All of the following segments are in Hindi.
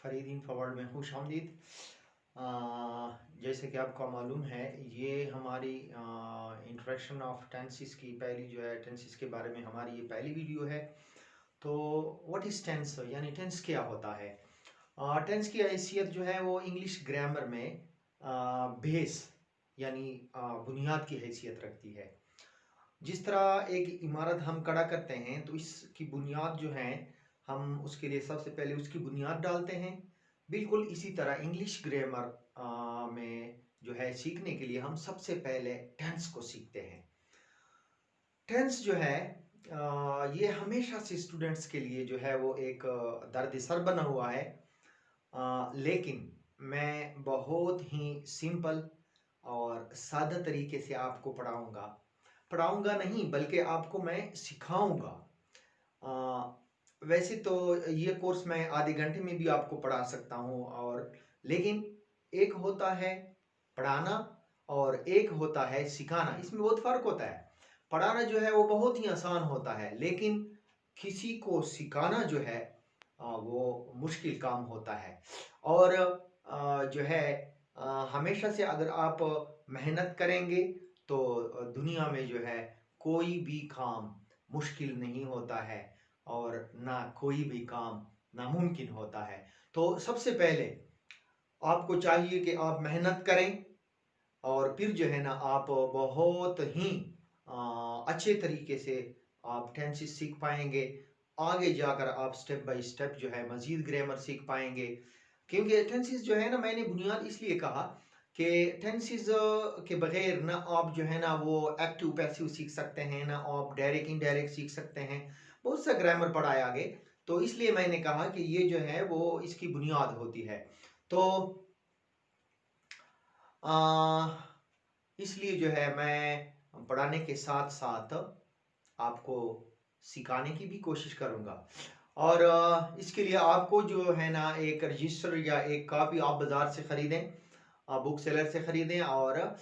फरीदीन फॉरवर्ड में खुशामदीद। जैसे कि आपको मालूम है, ये हमारी इंट्रोडक्शन ऑफ टेंसेस की पहली जो है, टेंसेस के बारे में हमारी ये पहली वीडियो है। तो व्हाट इज़ टेंस, यानी टेंस क्या होता है। टेंस की हैसियत जो है वो इंग्लिश ग्रामर में बेस यानी बुनियाद की हैसियत रखती है। जिस तरह एक इमारत हम खड़ा करते हैं तो इसकी बुनियाद जो है, हम उसके लिए सबसे पहले उसकी बुनियाद डालते हैं। बिल्कुल इसी तरह इंग्लिश ग्रामर में जो है सीखने के लिए हम सबसे पहले टेंस को सीखते हैं। टेंस जो है ये हमेशा से स्टूडेंट्स के लिए जो है वो एक दर्द सर बना हुआ है। लेकिन मैं बहुत ही सिंपल और सादा तरीके से आपको पढ़ाऊंगा। पढ़ाऊंगा नहीं बल्कि आपको मैं सिखाऊंगा। वैसे तो ये कोर्स मैं आधे घंटे में भी आपको पढ़ा सकता हूँ, और लेकिन एक होता है पढ़ाना और एक होता है सिखाना, इसमें बहुत फ़र्क होता है। पढ़ाना जो है वो बहुत ही आसान होता है, लेकिन किसी को सिखाना जो है वो मुश्किल काम होता है। और जो है हमेशा से अगर आप मेहनत करेंगे तो दुनिया में जो है कोई भी काम मुश्किल नहीं होता है, और ना कोई भी काम नामुमकिन होता है। तो सबसे पहले आपको चाहिए कि आप मेहनत करें, और फिर जो है ना आप बहुत ही अच्छे तरीके से आप टेंसेस सीख पाएंगे। आगे जाकर आप स्टेप बाय स्टेप जो है मजीद ग्रामर सीख पाएंगे। क्योंकि टेंसेस जो है ना, मैंने बुनियाद इसलिए कहा कि टेंसेस के बगैर ना आप जो है ना वो एक्टिव पैसिव सीख सकते हैं, ना आप डायरेक्ट इनडायरेक्ट सीख सकते हैं। बहुत सा ग्रामर पढ़ा है आगे, तो इसलिए मैंने कहा कि ये जो है वो इसकी बुनियाद होती है। तो आ, इसलिए जो है मैं पढ़ाने के साथ साथ आपको सिखाने की भी कोशिश करूंगा। और इसके लिए आपको जो है ना एक रजिस्टर या एक कॉपी आप बाज़ार से ख़रीदें, बुक सेलर से ख़रीदें, और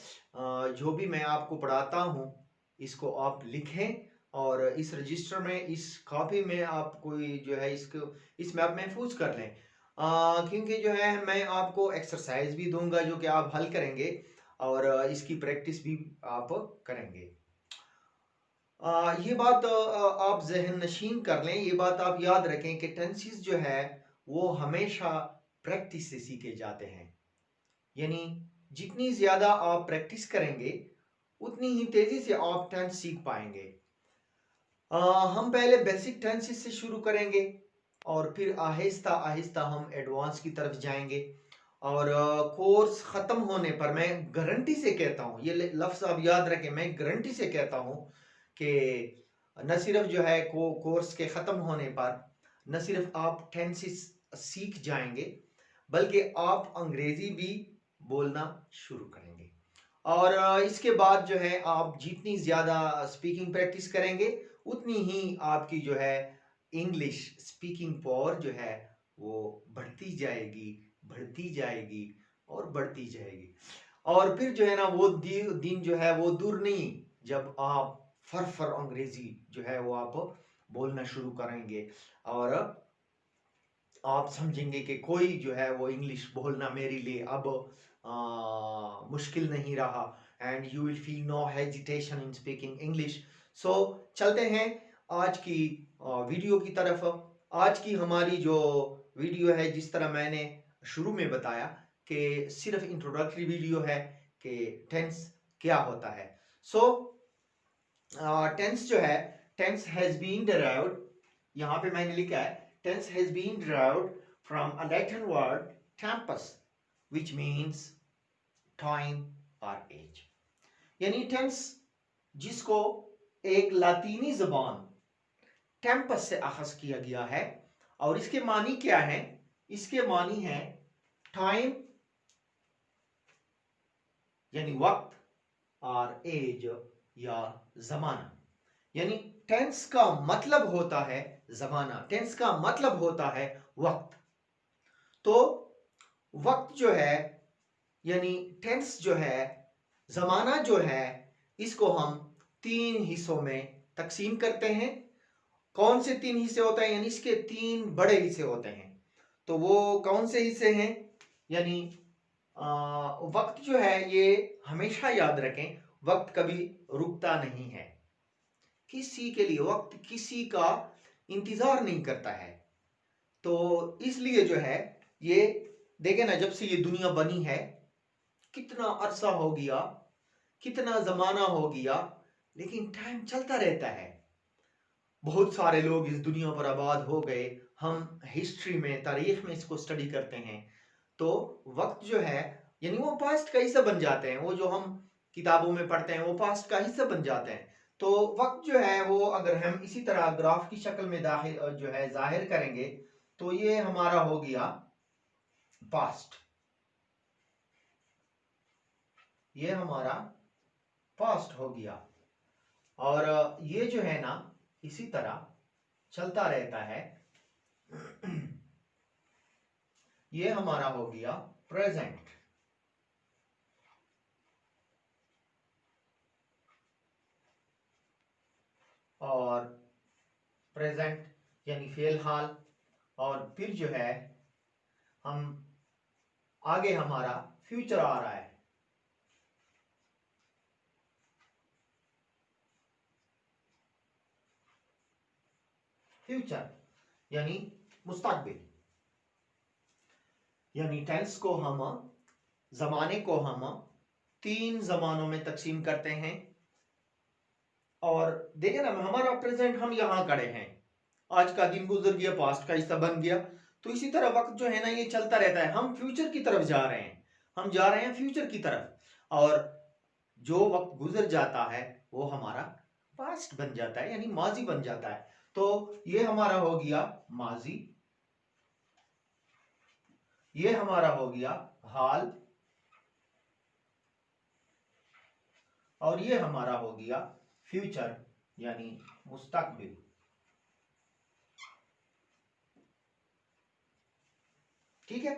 जो भी मैं आपको पढ़ाता हूँ इसको आप लिखें, और इस रजिस्टर में, इस कॉपी में आप कोई जो है इसको इसमें आप महफूज कर लें। क्योंकि जो है मैं आपको एक्सरसाइज भी दूंगा जो कि आप हल करेंगे, और इसकी प्रैक्टिस भी आप करेंगे। ये बात आप ज़हन नशीन कर लें, ये बात आप याद रखें कि टेंसेस जो है वो हमेशा प्रैक्टिस से सीखे जाते हैं। यानी जितनी ज़्यादा आप प्रैक्टिस करेंगे उतनी ही तेज़ी से आप टेंस सीख पाएंगे। हम पहले बेसिक टेंसेस से शुरू करेंगे, और फिर आहिस्ता आहिस्ता हम एडवांस की तरफ जाएंगे। और कोर्स ख़त्म होने पर मैं गारंटी से कहता हूँ, ये लफ्ज़ आप याद रखें, मैं गारंटी से कहता हूँ कि न सिर्फ जो है कोर्स के ख़त्म होने पर न सिर्फ आप टेंसेस सीख जाएंगे, बल्कि आप अंग्रेज़ी भी बोलना शुरू करेंगे। और इसके बाद जो है आप जितनी ज़्यादा स्पीकिंग प्रैक्टिस करेंगे उतनी ही आपकी जो है इंग्लिश स्पीकिंग पावर जो है वो बढ़ती जाएगी, बढ़ती जाएगी और बढ़ती जाएगी। और फिर जो है ना वो दिन जो है वो दूर नहीं जब आप फर अंग्रेजी जो है वो आप बोलना शुरू करेंगे, और आप समझेंगे कि कोई जो है वो इंग्लिश बोलना मेरे लिए अब मुश्किल नहीं रहा, and you will feel no hesitation in speaking English. So चलते हैं आज की वीडियो की तरफ। आज की हमारी जो वीडियो है, जिस तरह मैंने शुरू में बताया कि सिर्फ इंट्रोडक्टरी वीडियो है कि टेंस क्या होता है। सो टेंस जो है, टेंस हैज बीन डिराइव्ड, यहाँ पे मैंने लिखा है tense has been derived from a Latin word tempus, which means time or age। यानी टेंस जिसको एक लातीनी जबान टेम्पस से अखज किया गया है, और इसके मानी क्या है, इसके मानी है टाइम यानी वक्त, और एज या जमाना। यानी टेंस का मतलब होता है जमाना, टेंस का मतलब होता है वक्त। तो वक्त जो है यानी टेंस जो है, जमाना जो है, इसको हम तीन हिस्सों में तकसीम करते हैं। कौन से तीन हिस्से होते हैं, यानी इसके तीन बड़े हिस्से होते हैं। तो वो कौन से हिस्से हैं? यानी वक्त जो है ये हमेशा याद रखें, वक्त कभी रुकता नहीं है। किसी के लिए वक्त किसी का इंतजार नहीं करता है। तो इसलिए जो है ये देखे ना, जब से ये दुनिया बनी है कितना अरसा हो गया, कितना जमाना हो गया, लेकिन टाइम चलता रहता है। बहुत सारे लोग इस दुनिया पर आबाद हो गए। हम हिस्ट्री में, तारीख में इसको स्टडी करते हैं। तो वक्त जो है यानी वो पास्ट का हिस्सा बन जाते हैं। वो जो हम किताबों में पढ़ते हैं वो पास्ट का हिस्सा बन जाते हैं। तो वक्त जो है वो अगर हम इसी तरह ग्राफ की शक्ल में दाखिल जो है जाहिर करेंगे तो ये हमारा हो गया पास्ट, ये हमारा पास्ट हो गया। और ये जो है ना इसी तरह चलता रहता है। ये हमारा हो गया प्रेजेंट। और प्रेजेंट यानी फिलहाल। और फिर जो है हम आगे हमारा फ्यूचर आ रहा है। फ्यूचर यानी मुस्तकबिल। यानी टेंस को हम, जमाने को हम 3 जमानों में तकसीम करते हैं। और देखे ना हमारा प्रेजेंट, हम यहां खड़े हैं, आज का दिन गुजर गया, पास्ट का हिस्सा बन गया। तो इसी तरह वक्त जो है ना ये चलता रहता है। हम फ्यूचर की तरफ जा रहे हैं, हम जा रहे हैं फ्यूचर की तरफ। और जो वक्त गुजर जाता है वो हमारा पास्ट बन जाता है, यानी माजी बन जाता है। तो ये हमारा हो गया माजी, ये हमारा हो गया हाल, और ये हमारा हो गया फ्यूचर यानी मुस्तकबिल। ठीक है,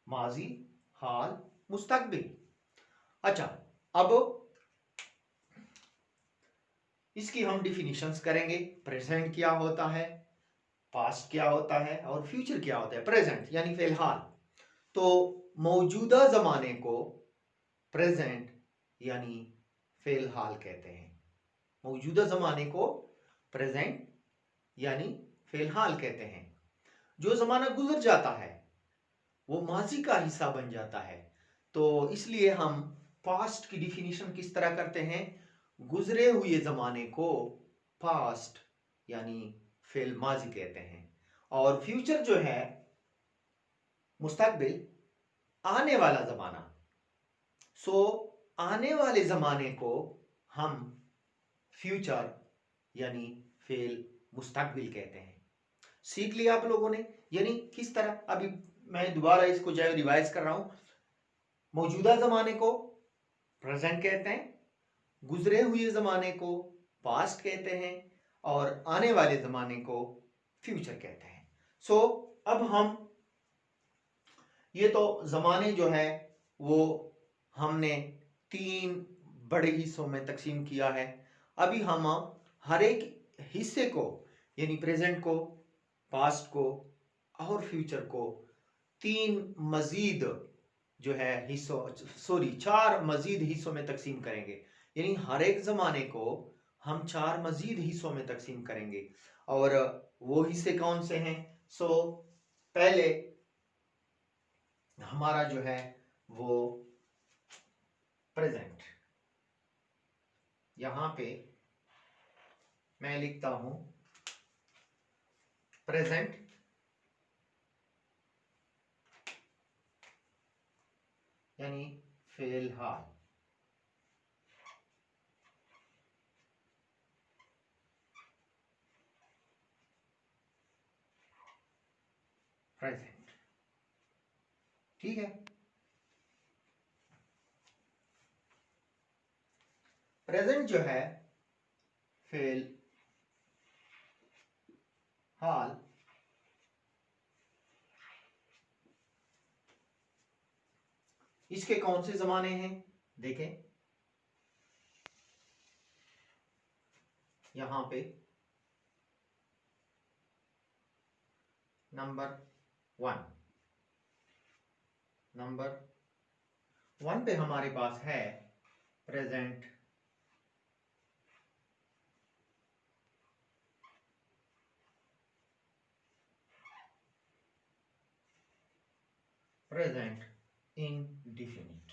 माजी, हाल, मुस्तकबिल। अच्छा, अब इसकी हम डिफिनीशंस करेंगे। प्रेजेंट क्या होता है, पास्ट क्या होता है, और फ्यूचर क्या होता है। प्रेजेंट यानी फिलहाल। तो मौजूदा जमाने को प्रेजेंट यानी फिलहाल कहते हैं। मौजूदा जमाने को प्रेजेंट यानी फिलहाल कहते हैं। जो जमाना गुजर जाता है वो माजी का हिस्सा बन जाता है। तो इसलिए हम पास्ट की डिफिनीशन किस तरह करते हैं? गुजरे हुए जमाने को पास्ट यानी फिल माजी कहते हैं। और फ्यूचर जो है मुस्तकबिल, आने वाला जमाना। सो आने वाले जमाने को हम फ्यूचर यानी फेल मुस्तकबिल कहते हैं। सीख लिया आप लोगों ने? यानी किस तरह, अभी मैं दोबारा इसको जो है रिवाइज कर रहा हूं। मौजूदा जमाने को प्रेजेंट कहते हैं, गुजरे हुए जमाने को पास्ट कहते हैं, और आने वाले जमाने को फ्यूचर कहते हैं। सो अब हम ये तो जमाने जो है वो हमने 3 बड़े हिस्सों में तकसीम किया है। अभी हम हर एक हिस्से को यानी प्रेजेंट को, पास्ट को और फ्यूचर को 3 मजीद जो है हिस्सों, सॉरी 4 मजीद हिस्सों में तकसीम करेंगे। यानी हर एक जमाने को हम 4 मजीद हिस्सों में तकसीम करेंगे। और वो हिस्से कौन से हैं? सो पहले हमारा जो है वो प्रेजेंट। यहां पे मैं लिखता हूं प्रेजेंट यानी फिलहाल। प्रेजेंट, ठीक है। प्रेजेंट जो है फिल हाल, इसके कौन से जमाने हैं देखें। यहां पे नंबर वन। नंबर वन पे हमारे पास है present present indefinite.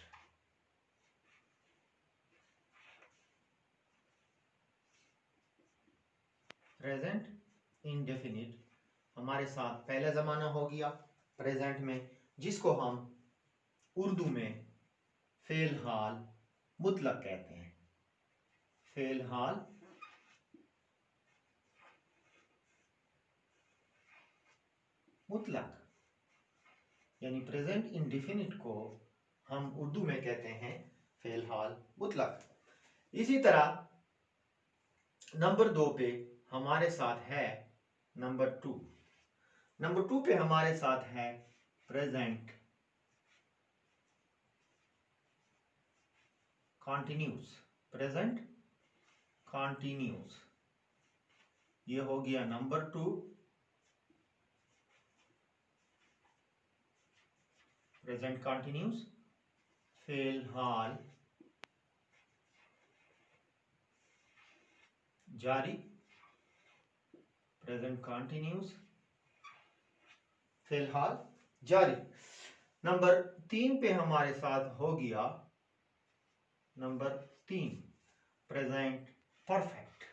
Present indefinite हमारे साथ पहला जमाना हो गया प्रेजेंट में, जिसको हम उर्दू में फेलहाल मुतलक कहते हैं। फेलहाल मुतलक यानी प्रेजेंट इंडेफिनिट को हम उर्दू में कहते हैं फेलहाल मुतलक। इसी तरह नंबर दो पे हमारे साथ है नंबर टू। नंबर टू पे हमारे साथ है प्रेजेंट कॉन्टिन्यूस। प्रेजेंट कॉन्टिन्यूस ये हो गया नंबर टू। प्रेजेंट कॉन्टिन्यूस फेलहाल जारी। प्रेजेंट कॉन्टिन्यूस फिलहाल जारी। नंबर तीन पे हमारे साथ हो गया नंबर तीन प्रेजेंट परफेक्ट।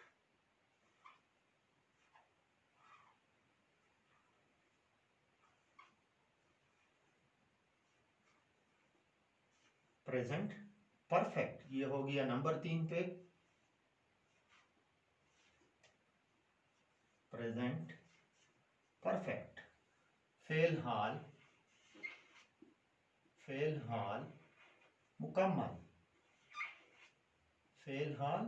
प्रेजेंट परफेक्ट ये हो गया नंबर तीन पे प्रेजेंट परफेक्ट फेलहाल फेलहाल मुकम्मल। फेलहाल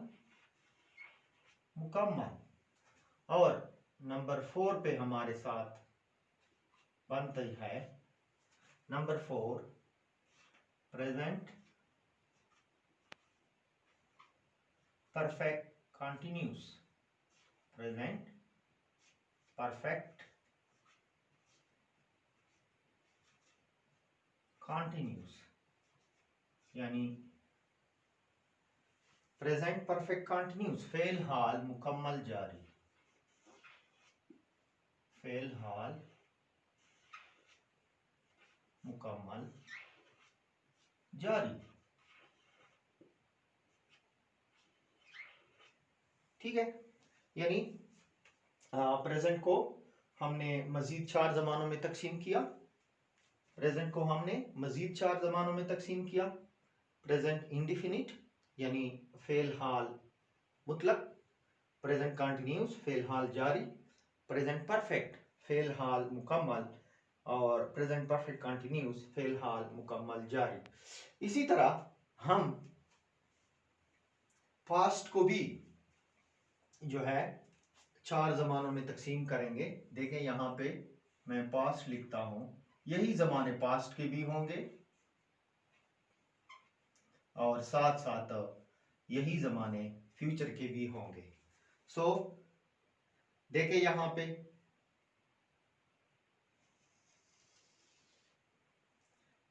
मुकम्मल। और नंबर फोर पे हमारे साथ बनती है number four present perfect continuous. Present perfect continuous यानी प्रेजेंट परफेक्ट कंटिन्यूस फेलहाल मुकम्मल जारी। फेलहाल मुकम्मल जारी। ठीक है, यानी प्रेजेंट को हमने मजीद चार जमानों में तकसीम किया। प्रेजेंट को हमने मजीद चार जमानों में तकसीम किया। प्रेजेंट इंडिफिनिट यानी फेलहाल मुतलक। प्रेजेंट कंटिन्यूस फेलहाल जारी। प्रेजेंट परफेक्ट फेलहाल मुकम्मल। और प्रेजेंट परफेक्ट कंटिन्यूस फेलहाल मुकम्मल जारी। इसी तरह हम पास्ट को भी जो है चार जमानों में तकसीम करेंगे। देखें यहाँ पे मैं पास्ट लिखता हूं, यही जमाने पास्ट के भी होंगे और साथ साथ यही जमाने फ्यूचर के भी होंगे। सो देखें यहाँ पे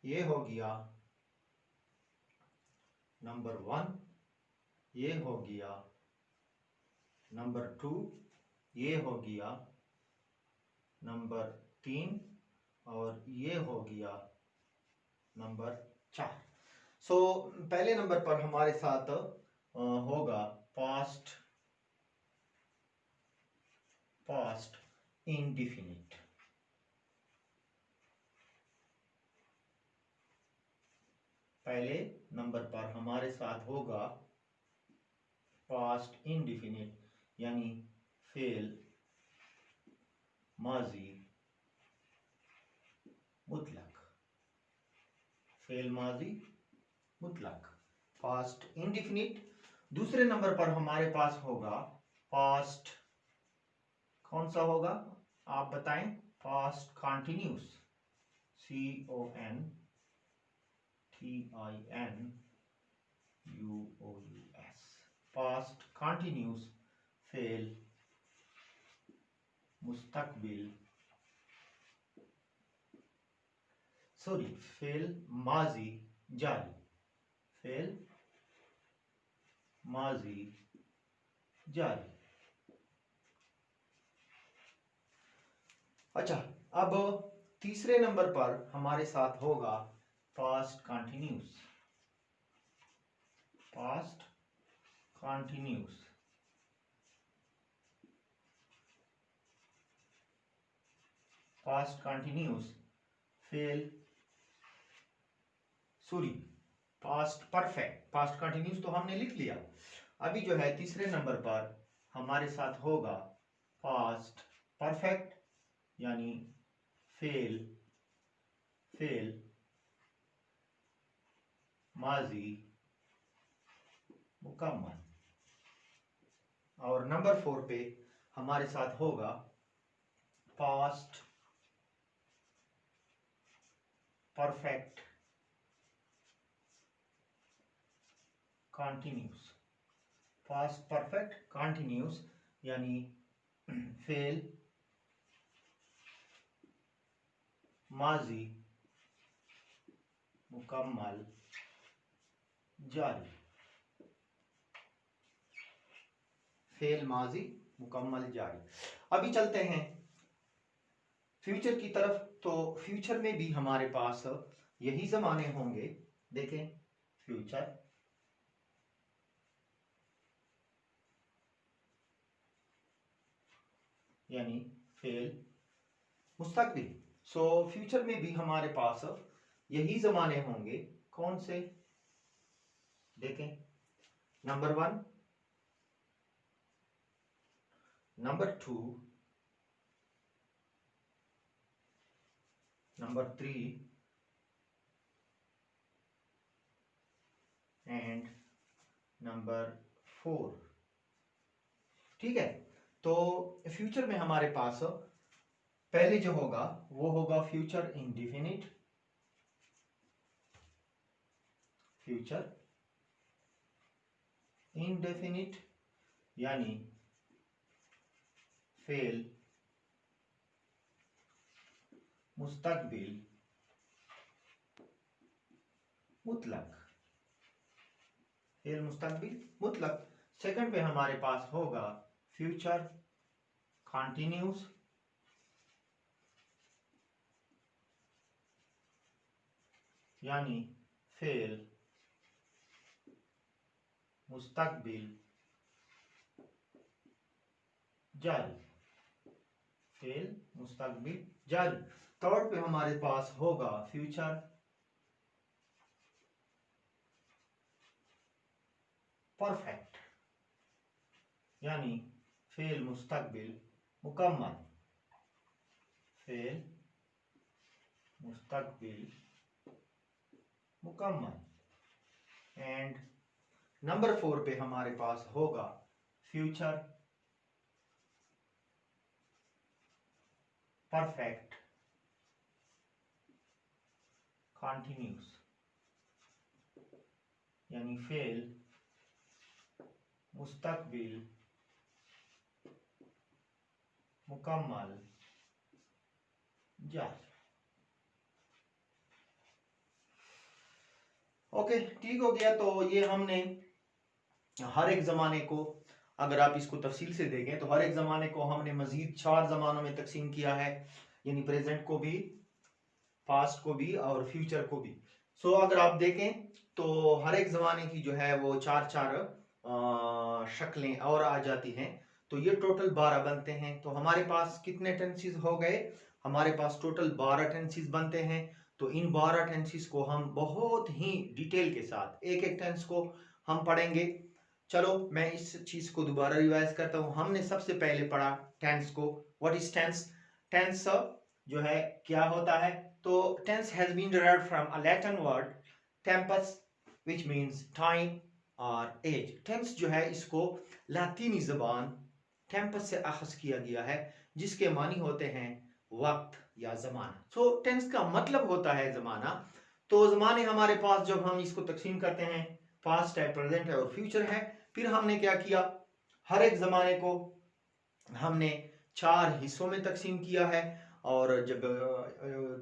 ये हो गया नंबर वन, ये हो गया नंबर टू, ये हो गया नंबर तीन और ये हो गया नंबर चार। सो पहले नंबर पर हमारे साथ होगा पास्ट पास्ट इंडिफिनिट। पहले नंबर पर हमारे साथ होगा पास्ट इंडिफिनिट यानी फेल माजी मुतलक। फेल माजी मुतलक पास्ट इंडिफिनिट। दूसरे नंबर पर हमारे पास होगा पास्ट, कौन सा होगा आप बताएं? Past continuous CONTINUOUS। Past continuous फेल मुस्तकबिल सॉरी फेल माजी जारी, फेल माजी जारी। अच्छा, अब तीसरे नंबर पर हमारे साथ होगा past continuous, past continuous. Past continuous fail sorry past perfect, past continuous तो हमने लिख लिया। अभी जो है तीसरे नंबर पर हमारे साथ होगा पास्ट परफेक्ट, यानी फेल फेल माजी मुकम्मल। और नंबर 4 पे हमारे साथ होगा past perfect continuous, past perfect continuous यानी फेल माजी मुकम्मल जारी, फेल माजी मुकम्मल जारी। अभी चलते हैं फ्यूचर की तरफ। तो फ्यूचर में भी हमारे पास यही जमाने होंगे। देखें फ्यूचर, यानी फेल मुस्तकबिल। सो फ्यूचर में भी हमारे पास यही जमाने होंगे। कौन से? देखें number 1, number 2, number 3 and number 4। ठीक है, तो फ्यूचर में हमारे पास पहले जो होगा वो होगा फ्यूचर इंडेफिनिट, फ्यूचर इंडेफिनिट यानी फेल मुस्तकबिल मुतलक, फेल मुस्तकबिल मुतलक। सेकंड पे हमारे पास होगा फ्यूचर कंटिन्यूस, यानी फेल मुस्तकबिल जारी, फेल मुस्तकबिल जारी। थर्ड पे हमारे पास होगा फ्यूचर परफेक्ट, यानी फेल मुस्तकबिल मुकम्मल, फेल मुस्तकबिल मुकम्मल। एंड नंबर 4 पे हमारे पास होगा फ्यूचर परफेक्ट कंटिन्यूस, यानी फेल मुस्तकबिल मुकम्मल जारी। ओके, ठीक हो गया। तो ये हमने हर एक ज़माने को, अगर आप इसको तफसील से देखें तो हर एक ज़माने को हमने मज़ीद 4 ज़मानों में तकसीम किया है, यानी प्रेजेंट को भी, पास्ट को भी और फ्यूचर को भी। सो अगर आप देखें तो हर एक ज़माने की जो है वो 4-4 शक्लें और आ जाती हैं। तो ये टोटल 12 बनते हैं। तो हमारे पास कितने टेंसेस हो गए? हमारे पास टोटल 12 टेंसेस बनते हैं। तो इन 12 टेंसेस को हम बहुत ही डिटेल के साथ एक एक टेंस को हम पढ़ेंगे। चलो मैं इस चीज को दोबारा रिवाइज करता हूँ। हमने सबसे पहले पढ़ा टेंस को। What is tense? टेंस जो है क्या होता है? तो tense has been derived from a Latin word tempus which means time और एज। टेंस जो है इसको लातीनी जबान टेम्पस से अखज किया गया है, जिसके मानी होते हैं वक्त या जमाना। सो टेंस का मतलब होता है जमाना। तो जमाने हमारे पास जब हम इसको तकसीम करते हैं, पास्ट है, प्रेजेंट है और फ्यूचर है। फिर हमने क्या किया? हर एक जमाने को हमने 4 हिस्सों में तकसीम किया है और जब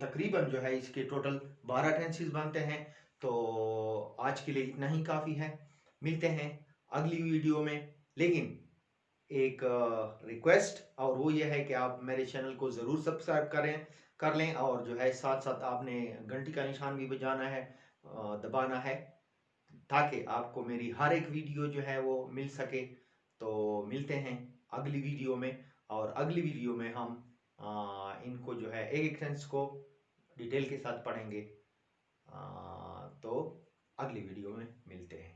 तकरीबन जो है इसके टोटल 12 टेंसेस बनते हैं। तो आज के लिए इतना ही काफ़ी है। मिलते हैं अगली वीडियो में। लेकिन एक रिक्वेस्ट, और वो ये है कि आप मेरे चैनल को ज़रूर सब्सक्राइब कर लें, और जो है साथ साथ आपने घंटी का निशान भी बजाना है, दबाना है, ताकि आपको मेरी हर एक वीडियो जो है वो मिल सके। तो मिलते हैं अगली वीडियो में, और अगली वीडियो में हम इनको जो है एक एक टेंस को डिटेल के साथ पढ़ेंगे। तो अगली वीडियो में मिलते हैं।